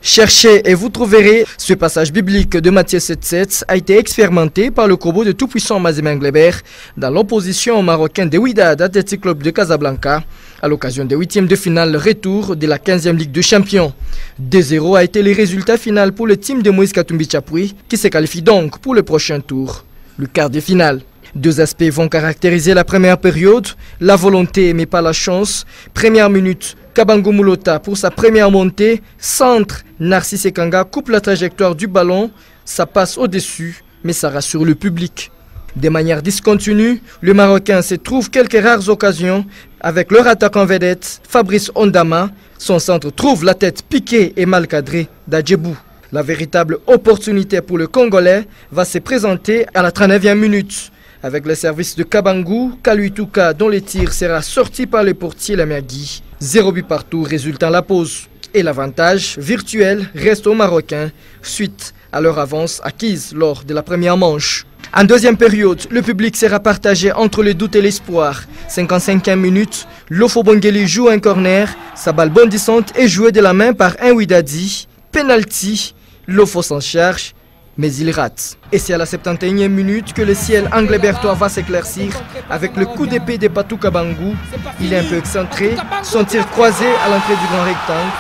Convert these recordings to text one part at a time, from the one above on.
Cherchez et vous trouverez. Ce passage biblique de Matthieu 7,7 a été expérimenté par le corbeau de tout-puissant Mazembe Englebert dans l'opposition au Marocain de Wydad Athletic Club de Casablanca à l'occasion des huitièmes de finale retour de la 15e Ligue des Champions. 2-0 a été le résultat final pour le team de Moïse Katumbi Chapoui qui se qualifie donc pour le prochain tour, le quart de finale. Deux aspects vont caractériser la première période, la volonté mais pas la chance. Première minute, Kabango Moulota pour sa première montée, centre, Narcisse Ekanga coupe la trajectoire du ballon, ça passe au-dessus mais ça rassure le public. De manière discontinue, le Marocain se trouve quelques rares occasions avec leur attaquant vedette, Fabrice Ondama. Son centre trouve la tête piquée et mal cadrée d'Adjebou. La véritable opportunité pour le Congolais va se présenter à la 39e minute. Avec le service de Kabangou, Kaluituka dont le tir sera sorti par le portier Lamiagui. 0 but partout résultant la pause. Et l'avantage virtuel reste aux Marocains suite à leur avance acquise lors de la première manche. En deuxième période, le public sera partagé entre le doute et l'espoir. 55e minute, Lofo Bongeli joue un corner. Sa balle bondissante est jouée de la main par un Widadi. Penalty, Lofo s'en charge, mais il rate. Et c'est à la 71e minute que le ciel anglebertois va s'éclaircir avec le coup d'épée de Patou Kabangou. Il est un peu excentré, son tir croisé à l'entrée du grand rectangle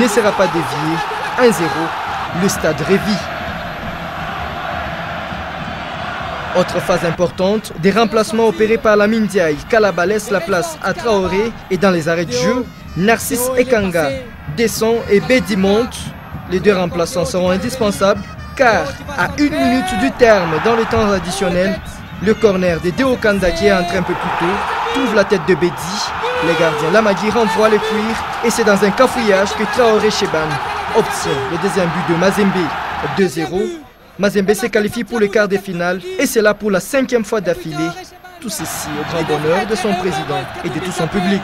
ne sera pas dévié. 1-0, le stade revit. Autre phase importante, des remplacements opérés par la Mindiaï. Kalaba laisse la place à Traoré et dans les arrêts de jeu, Narcisse Ekanga descend et Bedi monte. Les deux remplaçants seront indispensables car à 1 minute du terme dans le temps additionnel, le corner de Deo Kanda qui est entré un peu plus tôt trouve la tête de Bedi. Les gardiens Lamagui renvoient le cuir et c'est dans un cafouillage que Traoré Cheban obtient le deuxième but de Mazembe. 2-0. Mazembe se qualifie pour le quart de finale et c'est là pour la 5e fois d'affilée. Tout ceci au grand bonheur de son président et de tout son public.